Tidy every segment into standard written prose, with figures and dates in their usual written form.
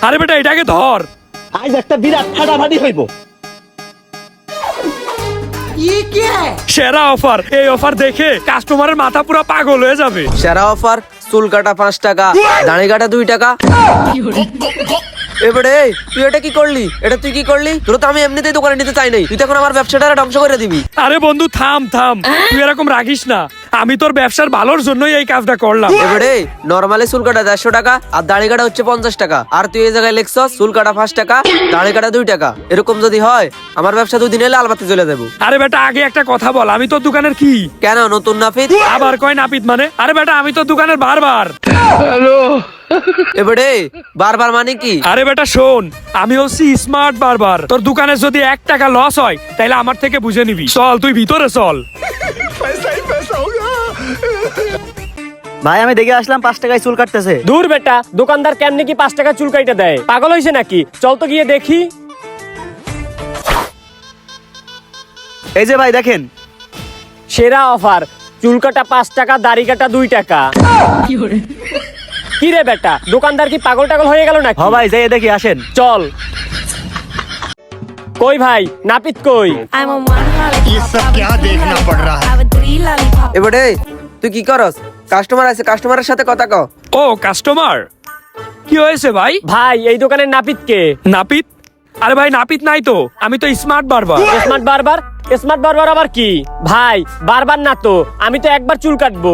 আরে বেটা এটাকে ধর, আজ একটা বিরাট ফাটাফাটি হইব। সেরা অফার, এই অফার দেখে কাস্টমারের মাথা পুরো পাগল হয়ে যাবে। সেরা অফার, চুল কাটা 5 টাকা, দাড়ি কাটা 2 টাকা। এবারে তুই এটা কি করলি? এটা তুই কি করলি? তোর তো আমি এমনিতেই দোকানে নিতে চাই নাই, তুই তো এখন আমার ব্যবসাটা ধ্বংস করে দিবি। আরে বন্ধু থাম থাম, তুই এরকম রাখিস না, আমি তোর ব্যবসার ভালোর জন্যই এই কাজটা করলাম। এবারে নরমালি চুল কাটা 150 টাকা আর দাড়ি কাটা হচ্ছে 50 টাকা, আর তুই এই জায়গায় লিখছস চুল কাটা 5 টাকা, দাড়ি কাটা 2 টাকা। এরকম যদি হয় আমার ব্যবসা 2 দিনে লাল বাতি জ্বলে দেবো। আরে বেটা আগে একটা কথা বল, আমি তোর দোকানের কি? কেন নতুন নাপিত? আবার কয় নাপিত মানে? আরে বেটা আমি তোর দোকানের বারবার। এবারে বারবার মানে কি? আরে বেটা শোন, আমি হচ্ছি স্মার্ট বারবার। তোর দোকানে যদি 1 টাকা লস হয় তাহলে আমার থেকে বুঝে নিবি। চল তুই ভিতরে চল। ভাই আমি দেখে আসলাম 5 টাকায় চুল কাটতেছে। দূর বেটা, দোকানদার কেমনে কি 5 টাকা চুল কাইটা দেয়? পাগল হইছে নাকি? চল তো গিয়ে দেখি। এই যে ভাই দেখেন, সেরা অফার, চুল কাটা 5 টাকা, দাড়ি কাটা 2 টাকা। কি রে বেটা, দোকানদার কি পাগল টাগল হয়ে গেল নাকি? হ ভাই যাই দেখি আসেন। চল। কই ভাই, নাপিত কই? I'm on one lollipop. ये सब क्या देखना पड़ रहा है? I have 3 lollipop. এবারে তুই কি করস? কাস্টমার আছে, কাস্টমারের সাথে কথা কও। ও কাস্টমার, কি হয়েছে ভাই? ভাই এই দোকানের নাপিত কে? নাপিত? আরে ভাই নাপিত নাই তো, আমি তো স্মার্ট বারবার। স্মার্ট বারবার? স্মার্ট বারবার আবার কি? ভাই বারবার না তো, আমি তো একবার চুল কাটবো।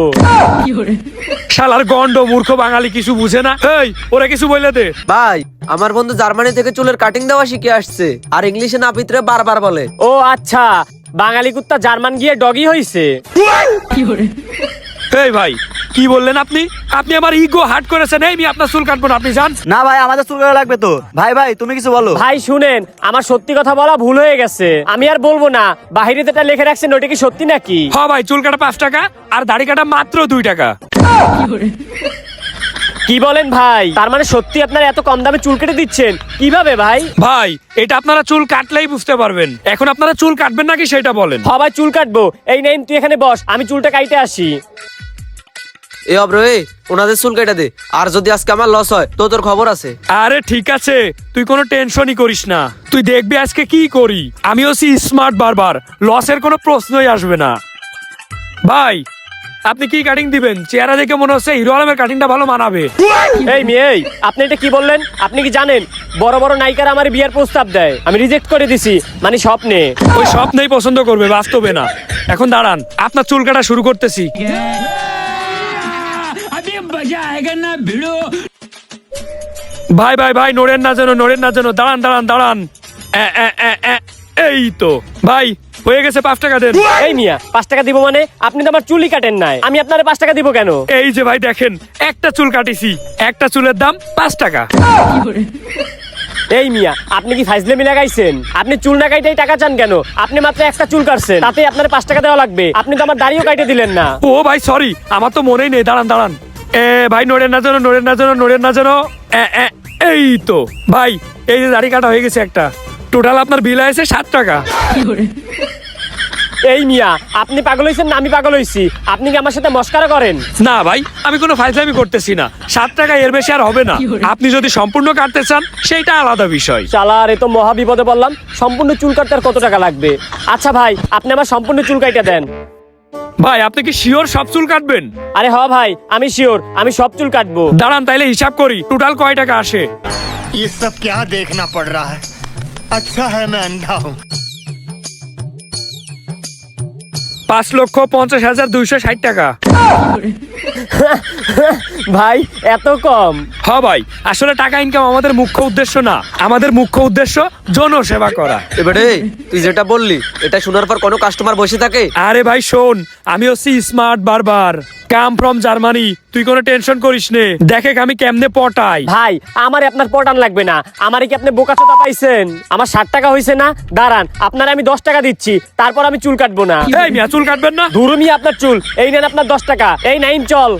শালার গন্ড মূর্খ বাঙালি কিছু বুঝে না। এই ওরা কিছু বলে দে। ভাই আমার বন্ধু জার্মানি থেকে চুলের কাটিং দেওয়া শিখে আসছে, আর ইংলিশে নাপিতরে বারবার বলে। ও আচ্ছা, বাঙালি কুত্তা জার্মান গিয়ে ডগি হইছে। এই ভাই কি বললেন আপনি? আপনি আমার ইগো হার্ট করেছেন। এই আমি আপনার চুল কাটবো না, আপনি যান। না ভাই আমাদের চুল কাটা লাগবে তো। ভাই ভাই তুমি কিছু বলো। ভাই শুনেন, আমার সত্যি কথা বলা ভুল হয়ে গেছে, আমি আর বলবো না। বাহিরে যেটা লিখে রাখছেন ওটা কি সত্যি নাকি? হ্যাঁ ভাই, চুল কাটা 5 টাকা আর দাড়ি কাটা মাত্র 2 টাকা। কি বলেন ভাই? তার মানে সত্যি আপনারা এত কম দামে চুল কেটে দিচ্ছেন? কিভাবে ভাই? ভাই এটা আপনারা চুল কাটলেই বুঝতে পারবেন। এখন আপনারা চুল কাটবেন নাকি সেটা বলেন। হ ভাই চুল কাটবো। এই নেন তুই এখানে বস, আমি চুলটা কাইটে আসি। এ অব্র ওনাদের চুল কেটে দে, আর যদি আজকে আমার লস হয় তো তোর খবর আছে। আরে ঠিক আছে, তুই কোনো টেনশনই করিস না, তুই দেখবি আজকে কি করি। আমি হচ্ছি স্মার্ট বারবার, লসের কোনো প্রশ্নই আসবে না। ভাই আপনি কি কাটিং দিবেন? চেহারা দেখে মনে হচ্ছে হিরো আলমের কাটিংটা ভালো মানাবে। এই মেয়ে, আপনি এটা কি বললেন? আপনি কি জানেন বড় বড় নায়িকারা আমার বিয়ের প্রস্তাব দেয়, আমি রিজেক্ট করে দিছি, মানে স্বপ্নে। ওই স্বপ্নেই পছন্দ করবে, বাস্তবে না। এখন দাঁড়ান, আপনার চুল কাটা শুরু করতেছি। ভাই ভাই ভাই নড়েন না যেন, নড়েন না যেন, দাঁড়ান দাঁড়ান দাঁড়ান। এই তো ভাই হয়ে গেছে, 5 টাকা দেন। এই মিয়া 5 টাকা দিব মানে? আপনি তো আমার চুলই কাটেন নাই, আমি আপনারে 5 টাকা দিব কেন? এই যে ভাই দেখেন, একটা চুল কাটিছি, একটা চুলের দাম 5 টাকা। এই মিয়া আপনি কি ফাইজলেমি লাগাইছেন? আপনি চুল না কাইটেই টাকা চান কেন? আপনি মাত্র একটা চুল কাটছেন, তাতে আপনার 5 টাকা দেওয়া লাগবে। আপনি তো আমার দাড়িও কাটে দিলেন না। ও ভাই সরি, আমার তো মনেই নেই, দাঁড়ান দাঁড়ান। ভাই নড়েন না যেন, নড়েন না যেন, নড়েন না যেন। এই তো ভাই, এই যে দাড়ি কাটা হয়ে গেছে একটা। টোটাল আপনার বিল আছে 7 টাকা। এই মিয়া আপনি পাগল হইছেন না আমি পাগল হইছি? আপনি কি আমার সাথে মস্কারা করেন? না ভাই, আমি কোনো ফাইজলামি করতেছি না। 7 টাকা এর বেশি আর হবে না। আপনি যদি সম্পূর্ণ কাটতে চান সেইটা আলাদা বিষয়। চালার এ তো মহা বিপদে বললাম। সম্পূর্ণ চুল কাটতে আর কত টাকা লাগবে? আচ্ছা ভাই আপনি আমার সম্পূর্ণ চুল কাইটা দেন। ভাই আপনি কি শিওর সব চুল কাটবেন? আরে হ ভাই, আমি শিওর, আমি সব চুল কাটবো। দাঁড়ান তাইলে হিসাব করি, টোটাল কয় টাকা আসে। ये सब क्या देखना पड़ रहा है? अच्छा है मैं अंधा हूँ। 5,50,260 টাকা। ভাই এত কম? হ্যাঁ ভাই, আসলে টাকা ইনকাম আমাদের মুখ্য উদ্দেশ্য না, আমাদের মুখ্য উদ্দেশ্য জনসেবা করা। এবারে তুই যেটা বললি এটা শোনার পর কোনো কাস্টমার বসে থাকে? আরে ভাই শোন, আমি হচ্ছি স্মার্ট বারবার, কাম ফ্রম জার্মানি। তুই কোনো টেনশন করিস নে, দেখে আমি কেমনে পটাই। ভাই আমার আপনার পটান লাগবে না, আমারে কি আপনি বোকাচোদা পাইছেন? আমার 60 টাকা হইছে না? দাঁড়ান আপনার আমি 10 টাকা দিচ্ছি, তারপর আমি চুল কাটবো না। এই মিয়া চুল কাটবেন না? ধুরু মিয়া আপনার চুল, এই নেন আপনার 10 টাকা। এই নাইন চল।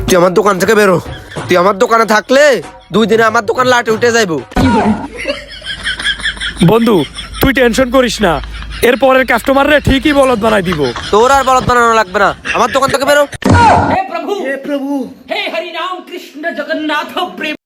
তুই আমার দোকান থেকে বেরো, তুই আমার দোকানে থাকলে 2 দিনে আমার দোকান লাটে উঠে যাইবো। বন্ধু তুই টেনশন করিস না, এরপরের কাস্টমাররে ঠিকই বলদ বানাই দিব। তোর আর বলদ বানানো লাগবে না, আমার দোকান থেকে বেরো। हे हरि राम कृष्ण जगन्नाथ प्रेम